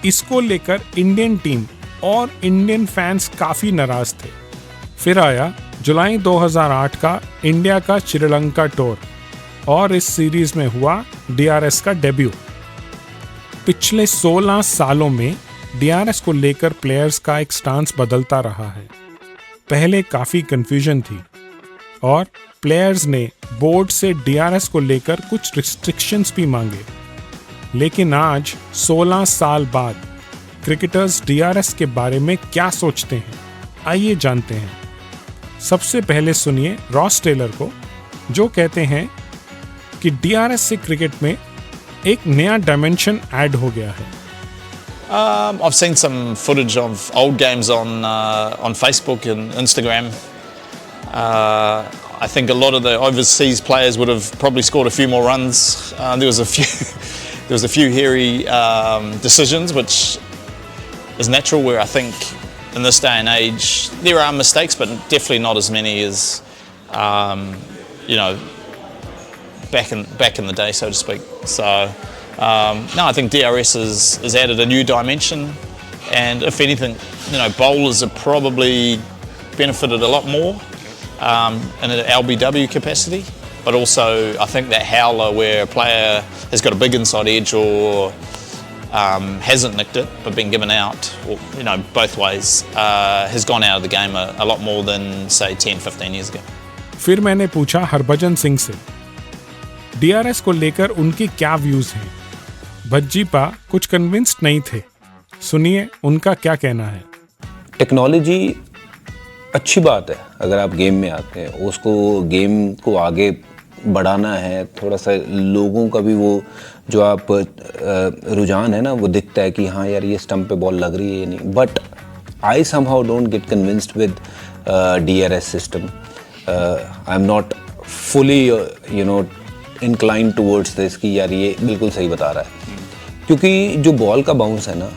इसको लेकर इंडियन टीम और इंडियन फैंस काफी नाराज थे। फिर आया जुलाई 2008 का इंडिया का श्रीलंका टूर और इस सीरीज में हुआ DRS का डेब्यू। पिछले 16 सालों में DRS को लेकर प्लेयर्स का एक स्टांस बदलता रहा है। पहले काफी कंफ्यूजन थी और प्लेयर्स ने बोर्ड से DRS को लेकर कुछ रिस्ट्रिक्शंस भी मांगे, लेकिन आज 16 साल बाद क्रिकेटर्स DRS के बारे में क्या सोचते हैं, आइए जानते हैं। सबसे पहले सुनिए रॉस टेलर को, जो कहते हैं कि DRS से क्रिकेट में एक नया डायमेंशन ऐड हो गया है। I've seen some footage of old games on Facebook and Instagram. I think a lot of the overseas players would have probably scored a few more runs. There was a few hairy decisions, which is natural. Where I think in this day and age there are mistakes, but definitely not as many as back in the day, so to speak. So no, I think DRS has added a new dimension, and if anything, bowlers have probably benefited a lot more. In an LBW capacity, but also I think that howler where a player has got a big inside edge or hasn't nicked it but been given out, or, both ways, has gone out of the game a lot more than say 10-15 years ago. फिर मैंने पूछा हरभजन सिंह से DRS को लेकर उनके क्या views हैं। भज्जीपा कुछ कन्विंस्ड नहीं थे, सुनिए उनका क्या कहना है। टेक्नोलॉजी अच्छी बात है, अगर आप गेम में आते हैं, उसको गेम को आगे बढ़ाना है, थोड़ा सा लोगों का भी वो जो आप रुझान है ना वो दिखता है कि हाँ यार ये स्टंप पे बॉल लग रही है या नहीं। But I somehow don't get convinced with DRS system. I am not fully incline towards this कि यार ये बिल्कुल सही बता रहा है, क्योंकि जो बॉल का बाउंस है ना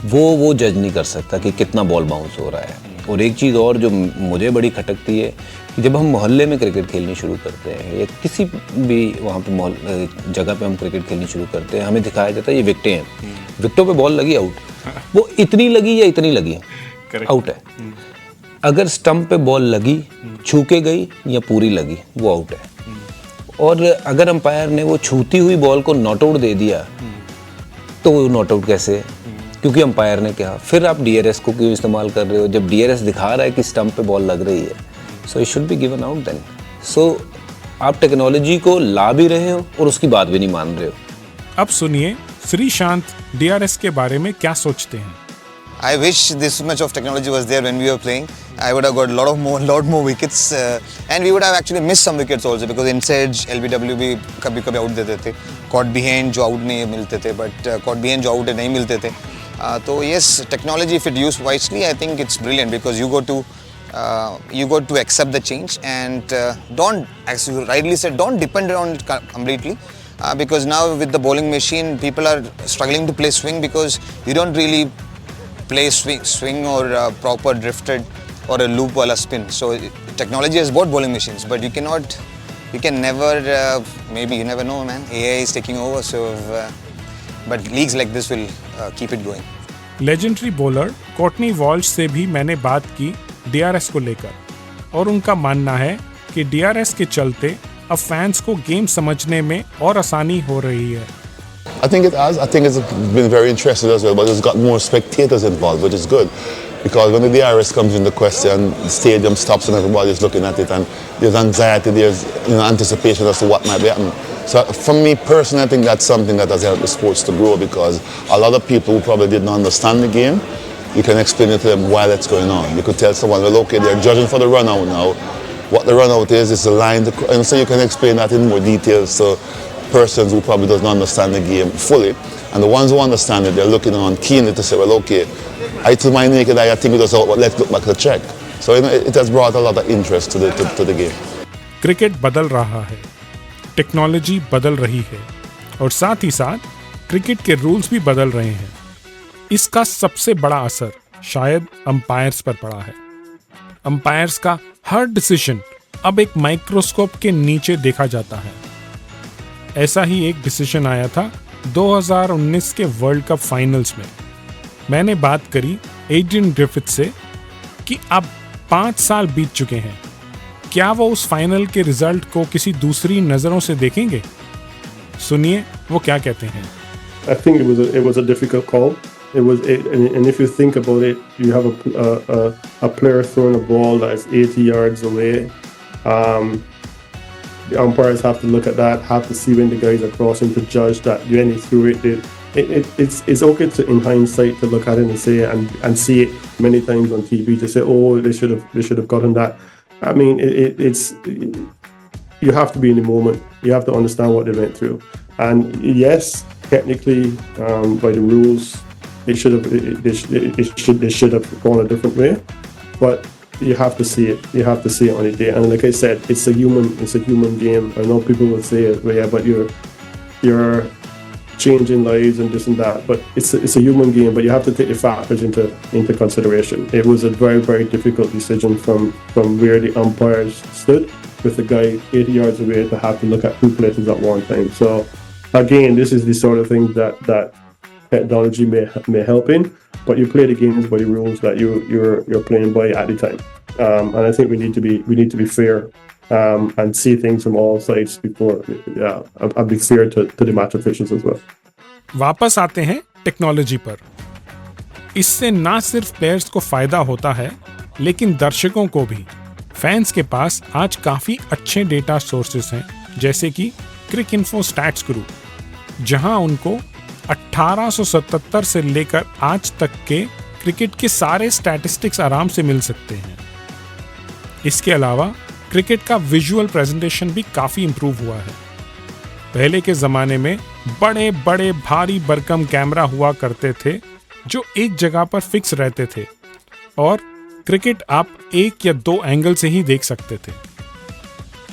वो जज नहीं कर सकता कि कितना बॉल बाउंस हो रहा है। और एक चीज़ और जो मुझे बड़ी खटकती है कि जब हम मोहल्ले में क्रिकेट खेलनी शुरू करते हैं या किसी भी वहाँ पे जगह पे हम क्रिकेट खेलनी शुरू करते हैं, हमें दिखाया जाता है ये विकेटें हैं, विकेटों पे बॉल लगी आउट, वो इतनी लगी या इतनी लगी आउट है। अगर स्टंप पे बॉल लगी, छू के गई या पूरी लगी, वो आउट है। और अगर अंपायर ने वो छूती हुई बॉल को नॉट आउट दे दिया तो वो नॉट आउट कैसे है? क्योंकि अंपायर ने कहा। फिर आप DRS को क्यों इस्तेमाल कर रहे हो जब DRS दिखा रहा है कि स्टंप पे बॉल लग रही है? So it should be given out then. So आप टेक्नोलॉजी को ला भी रहे हो और उसकी बात भी नहीं मान रहे हो। अब सुनिए श्रीशांत DRS के बारे में क्या सोचते हैं। I wish this much of technology was there when we were playing. I would have got lot more wickets, and we would have actually missed some wickets also because inside LBW भी कभी out देते थे, caught behind जो out नहीं मिलते थे, but caught behind जो out नहीं मिलते थे। तो yes, technology if it used wisely, I think it's brilliant because you got to accept the change and don't, as you rightly said, don't depend on it completely. Because now with the bowling machine, people are struggling to play swing because you don't really play swing or proper drifted or a loop wala spin. So technology has bought bowling machines, but you can never, maybe you never know, man. AI is taking over, so but leagues like this will keep it going. Legendary bowler cottony Walsh से भी मैंने बात की DRS को लेकर, और उनका मानना है कि DRS के चलते अब फैंस को गेम समझने में और आसानी हो रही है। I think it has. I think it's been very interesting as well, but it's got more spectators involved, which is good. Because when the DRS comes into question, the stadium stops and everybody's looking at it, and there's anxiety, there's anticipation as to what might be happening. So for me personally, I think that's something that has helped the sports to grow, because a lot of people who probably didn't understand the game, you can explain it to them while it's going on. You could tell someone, well, okay, they're judging for the run out now. What the run out is the line, and so you can explain that in more details to persons who probably doesn't understand the game fully. And the ones who understand it, they're looking on keenly to say, well, okay, I to my naked eye, I think it was out, but let's look back to check. So it has brought a lot of interest to the game. Cricket बदल रहा है, technology बदल रही है, और साथ ही साथ cricket के रूल्स भी बदल रहे हैं। इसका सबसे बड़ा असर शायद अंपायर्स पर पड़ा है। अंपायर्स का हर डिसीजन अब एक माइक्रोस्कोप के नीचे देखा जाता है। ऐसा ही एक डिसीजन आया था 2019 के वर्ल्ड कप फाइनल्स में। मैंने बात करी एड्रियन ग्रिफिथ से कि अब 5 साल बीत चुके हैं, क्या वो उस फाइनल के रिजल्ट को किसी दूसरी नजरों से देखेंगे? सुनिए वो क्या कहते हैं। I think it was a difficult call. And if you think about it, you have a player throwing a ball that is 80 yards away. The umpires have to look at that, have to see when the guys are crossing to judge that when he threw it. It's okay to, in hindsight, to look at it and say and see it many times on TV to say, oh, they should have gotten that. I mean, it's you have to be in the moment. You have to understand what they went through. And yes, technically, by the rules, they should have gone a different way. But you have to see it. You have to see it on a day. And like I said, it's a human game. I know people will say it, yeah, but you're changing lives and this and that. But it's a human game. But you have to take the factors into consideration. It was a very, very difficult decision from where the umpires stood, with the guy 80 yards away to have to look at 2 places at one time. So again, this is the sort of thing that technology may help in, but you play the games by the rules that you're playing by at the time. And I think we need to be fair and see things from all sides before. I'll be fair to the match officials as well. वापस आते हैं technology पर। इससे ना सिर्फ players को फायदा होता है, लेकिन दर्शकों को भी। फैंस के पास आज काफी अच्छे डेटा सोर्सेस हैं, जैसे कि क्रिकइन्फो स्टैट्स ग्रुप, जहां उनको 1877 से लेकर आज तक के क्रिकेट के सारे स्टैटिस्टिक्स आराम से मिल सकते हैं। इसके अलावा क्रिकेट का विजुअल प्रेजेंटेशन भी काफी इंप्रूव हुआ है। पहले के जमाने में बड़े बड़े भारी भरकम कैमरा हुआ करते थे जो एक जगह पर फिक्स रहते थे और क्रिकेट आप 1 या 2 एंगल से ही देख सकते थे।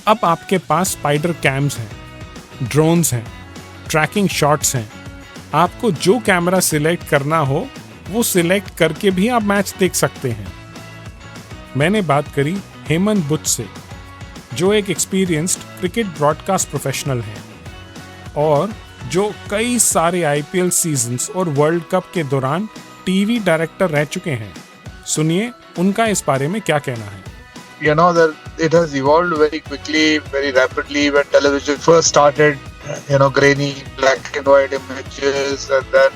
अब आपके पास स्पाइडर कैम्स हैं, ड्रोन्स हैं, ट्रैकिंग शॉट्स हैं। आपको जो कैमरा सिलेक्ट करना हो वो सिलेक्ट करके भी आप मैच देख सकते हैं। मैंने बात करी हेमंत बुच से, जो एक एक्सपीरियंस्ड क्रिकेट ब्रॉडकास्ट प्रोफेशनल हैं और जो कई सारे आईपीएल सीजन्स और वर्ल्ड कप के दौरान टीवी डायरेक्टर रह चुके हैं। सुनिए उनका इस बारे में क्या कहना है। You know that it has evolved very quickly, very rapidly. When television first started, grainy black and white images, and then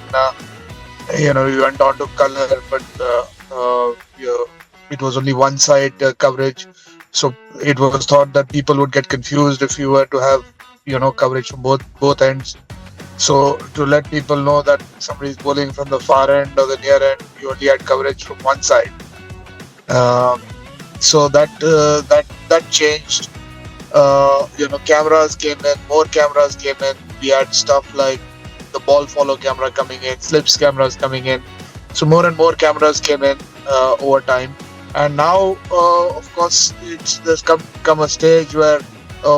you went on to color, but it was only one side coverage, so it was thought that people would get confused if you were to have coverage from both ends. So to let people know that somebody is bowling from the far end or the near end, you only had coverage from one side. So that changed. Cameras came in, more cameras came in. We had stuff like the ball follow camera coming in, slips cameras coming in. So more and more cameras came in over time. And now, of course, there's come a stage where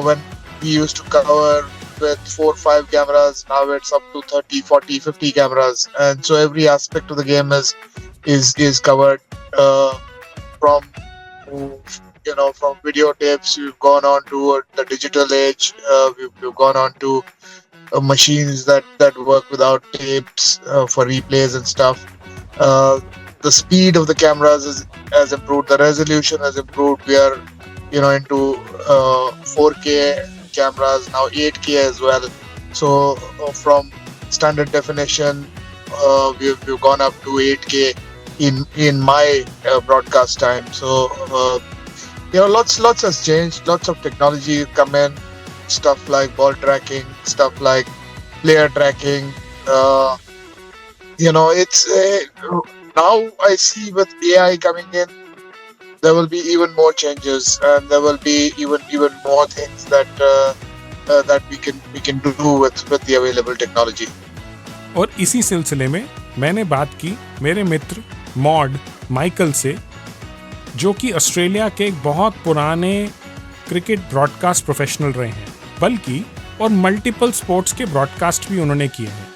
when we used to cover with 4 or 5 cameras, now it's up to 30, 40, 50 cameras. And so every aspect of the game is covered from videotapes. We've gone on to the digital age. We've gone on to machines that work without tapes for replays and stuff. The speed of the cameras has improved. The resolution has improved. We are, into 4K cameras now, 8K as well. So from standard definition, we've gone up to 8K in my broadcast time. So lots has changed. Lots of technology come in. Stuff like ball tracking, stuff like player tracking. It's now I see with AI coming in, there will be even more changes, and there will be even more things that we can do with the available technology. और इसी सिलसिले में मैंने बात की मेरे मित्र mod Michael से, जो कि ऑस्ट्रेलिया के एक बहुत पुराने क्रिकेट ब्रॉडकास्ट प्रोफेशनल रहे हैं, बल्कि और मल्टीपल स्पोर्ट्स के ब्रॉडकास्ट भी उन्होंने किए हैं।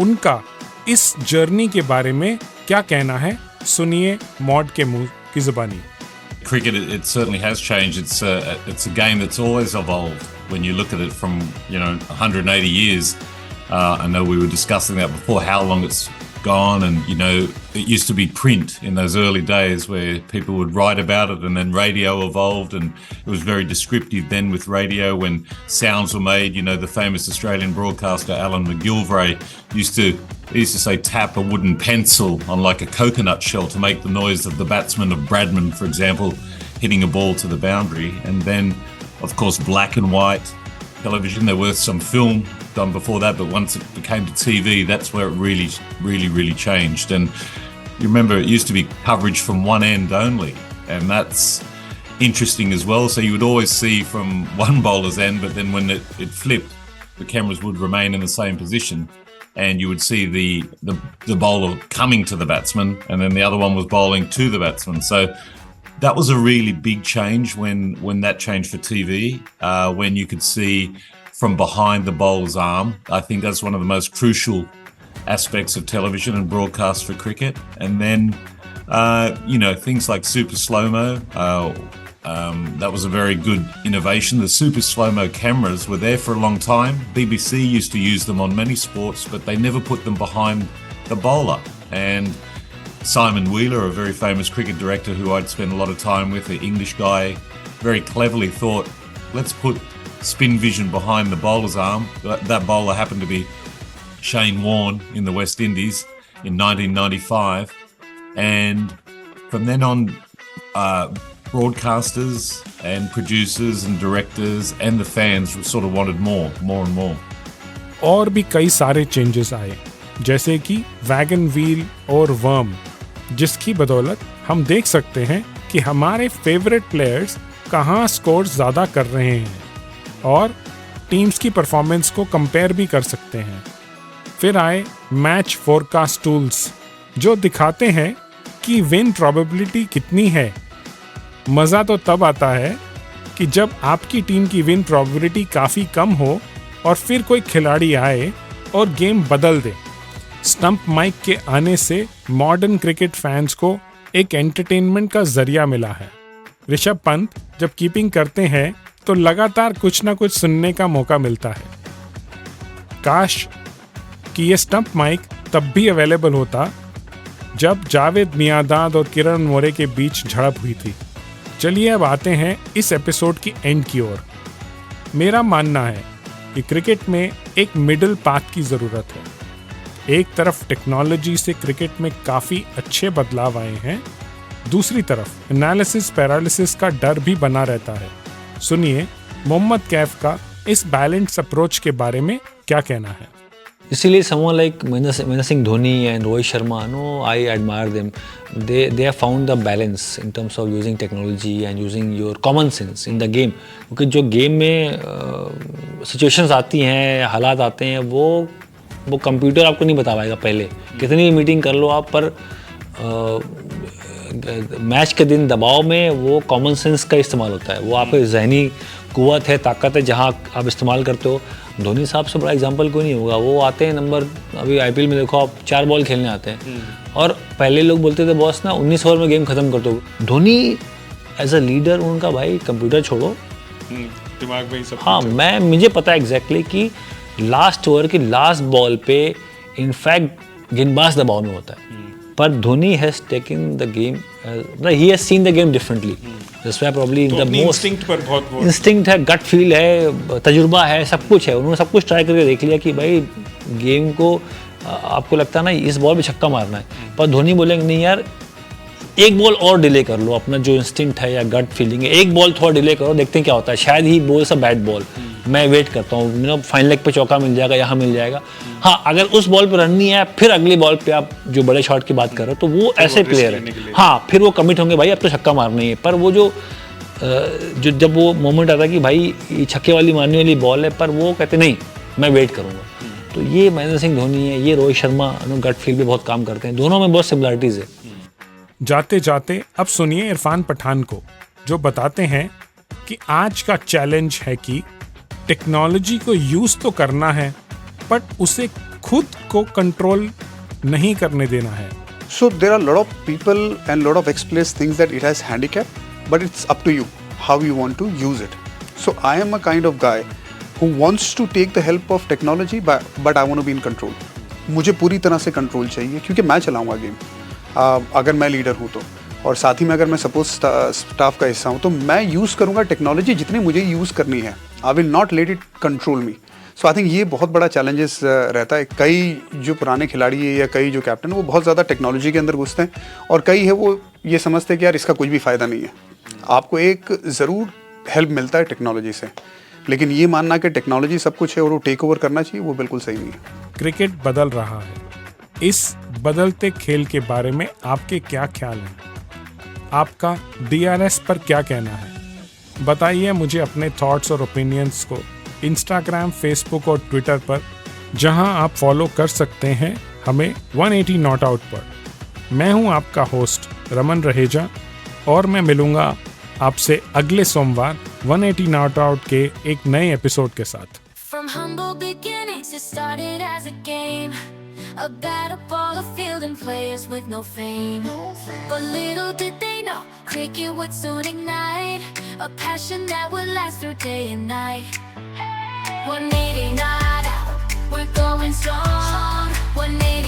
उनका इस जर्नी के बारे में क्या कहना है, सुनिए मॉड के मुंह की ज़ुबानी। Cricket, it certainly has changed. It's a game that's always evolved. When you look at it from 180 years, I know we were discussing that before, how long it's gone, and it used to be print in those early days where people would write about it, and then radio evolved, and it was very descriptive then with radio when sounds were made. The famous Australian broadcaster Alan McGilvray used to say tap a wooden pencil on like a coconut shell to make the noise of the batsman of Bradman, for example, hitting a ball to the boundary. And then of course black and white television. There was some film done before that, but once it became to TV, that's where it really changed. And you remember it used to be coverage from one end only, and that's interesting as well. So you would always see from one bowler's end, but then when it flipped, the cameras would remain in the same position. and you would see the bowler coming to the batsman, and then the other one was bowling to the batsman. So that was a really big change when that changed for TV, when you could see from behind the bowler's arm. I think that's one of the most crucial aspects of television and broadcast for cricket. And then, things like super slow-mo, that was a very good innovation. The super slow-mo cameras were there for a long time. BBC used to use them on many sports, but they never put them behind the bowler. And Simon Wheeler, a very famous cricket director who I'd spent a lot of time with, an English guy, very cleverly thought, let's put spin vision behind the bowler's arm. That bowler happened to be Shane Warne in the West Indies in 1995. And from then on, broadcasters and producers and directors and the fans sort of wanted more and more. और भी कई सारे changes आए, जैसे कि wagon wheel और worm, जिसकी बदौलत हम देख सकते हैं कि हमारे फेवरेट प्लेयर्स कहाँ स्कोर ज़्यादा कर रहे हैं और टीम्स की परफॉर्मेंस को कंपेयर भी कर सकते हैं। फिर आए मैच फोरकास्ट टूल्स, जो दिखाते हैं कि विन प्रोबेबिलिटी कितनी है। मज़ा तो तब आता है कि जब आपकी टीम की विन प्रोबेबिलिटी काफ़ी कम हो और फिर कोई खिलाड़ी आए और गेम बदल दे। स्टंप माइक के आने से मॉडर्न क्रिकेट फैंस को एक एंटरटेनमेंट का जरिया मिला है। ऋषभ पंत जब कीपिंग करते हैं तो लगातार कुछ ना कुछ सुनने का मौका मिलता है। काश कि ये स्टंप माइक तब भी अवेलेबल होता जब जावेद मियांदाद और किरण मोरे के बीच झड़प हुई थी। चलिए अब आते हैं इस एपिसोड की एंड की ओर। मेरा मानना है कि क्रिकेट में एक मिडिल पाथ की ज़रूरत है। एक तरफ टेक्नोलॉजी से क्रिकेट में काफ़ी अच्छे बदलाव आए हैं, दूसरी तरफ एनालिसिस पैरालिसिस का डर भी बना रहता है। सुनिए मोहम्मद कैफ का इस बैलेंस अप्रोच के बारे में क्या कहना है। इसीलिए someone like Mahendra Singh Dhoni and Rohit Sharma, I admire them. They have found the balance in terms of using technology and using your common sense in the game. क्योंकि जो game में situations आती हैं, हालात आते हैं, वो computer आपको नहीं बता पाएगा पहले। कितनी भी मीटिंग कर लो आप, पर मैच के दिन दबाव में वो कॉमन सेंस का इस्तेमाल होता है। वो आपकी ज़हनी कुव्वत है, ताकत है, जहाँ आप इस्तेमाल करते हो। धोनी साहब से बड़ा एग्जांपल कोई नहीं होगा। वो आते हैं अभी आईपीएल में देखो आप, 4 बॉल खेलने आते हैं और पहले लोग बोलते थे बॉस ना 19 ओवर में गेम खत्म कर दो। धोनी एज अ लीडर उनका, भाई कंप्यूटर छोड़ो, दिमाग में सब। हाँ, मुझे पता है एग्जैक्टली कि लास्ट ओवर की लास्ट बॉल पे इनफैक्ट गेंदबाज दबाव में होता है, पर Dhoni has taken the game, he has seen the game differently. That's why probably the most instinct है, गट फील है, तजुर्बा है, सब कुछ है। उन्होंने सब कुछ ट्राई करके देख लिया कि भाई गेम को आपको लगता है ना इस बॉल पे छक्का मारना है, पर धोनी बोलेंगे नहीं यार, एक बॉल और डिले कर लो। अपना जो इंस्टिंक्ट है या गट फीलिंग है, एक बॉल थोड़ा डिले करो, देखते हैं क्या होता है। शायद ही बोल सा बैट बॉल, मैं वेट करता हूँ, फाइन लेग पे चौका मिल जाएगा, यहाँ मिल जाएगा। हाँ, अगर उस बॉल पे रन नहीं है, फिर अगली बॉल पे आप जो बड़े शॉट की बात कर रहे हो, तो वो ऐसे प्लेयर है। हाँ, फिर वो कमिट होंगे, भाई अब तो छक्का मारना ही है। पर वो जो जब वो मोमेंट आता है कि भाई ये छक्के वाली मारने वाली बॉल है, पर वो कहते नहीं मैं वेट करूँगा। तो ये महेंद्र सिंह धोनी है, ये रोहित शर्मा, गट फील पे बहुत काम करते हैं। दोनों में बहुत सिमिलरिटीज़ है। जाते जाते अब सुनिए इरफान पठान को, जो बताते हैं कि आज का चैलेंज है कि टेक्नोलॉजी को यूज़ तो करना है, बट उसे खुद को कंट्रोल नहीं करने देना है। So there are a lot of people and lot of express things that it has handicap, but it's up to you how you want to use it. So I am a kind of guy who wants to take the help of technology, but I want to be in control. मुझे पूरी तरह से control चाहिए, क्योंकि मैं चलाऊंगा game. अगर मैं लीडर हूँ तो, और साथ ही में अगर मैं सपोज स्टाफ का हिस्सा हूँ, तो मैं यूज़ करूँगा टेक्नोलॉजी जितनी मुझे यूज़ करनी है। I will not let it control me. So I think ये बहुत बड़ा चैलेंजेस रहता है। कई जो पुराने खिलाड़ी है या कई जो कैप्टन, वो बहुत ज़्यादा टेक्नोलॉजी के अंदर घुसते हैं, और कई है वो ये समझते हैं कि यार इसका कुछ भी फ़ायदा नहीं है। आपको एक ज़रूर हेल्प मिलता है टेक्नोलॉजी से, लेकिन ये मानना कि टेक्नोलॉजी सब कुछ है और वो टेक ओवर करना चाहिए, वो बिल्कुल सही नहीं है। क्रिकेट बदल रहा है, इस बदलते खेल के बारे में आपके क्या ख्याल हैं? आपका DRS पर क्या कहना है? बताइए मुझे अपने थॉट्स और ओपिनियंस को इंस्टाग्राम, फेसबुक और ट्विटर पर जहां आप फॉलो कर सकते हैं हमें 180 नॉट आउट पर। मैं हूं आपका होस्ट रमन रहेजा और मैं मिलूंगा आपसे अगले सोमवार 180 नॉट आउट के एक नए एपिसोड के साथ। From humble beginnings, it started as a game, a battle ball, a field, and players with no fame. But little did they know, cricket would soon ignite a passion that would last through day and night. 180 not out, we're going strong. 180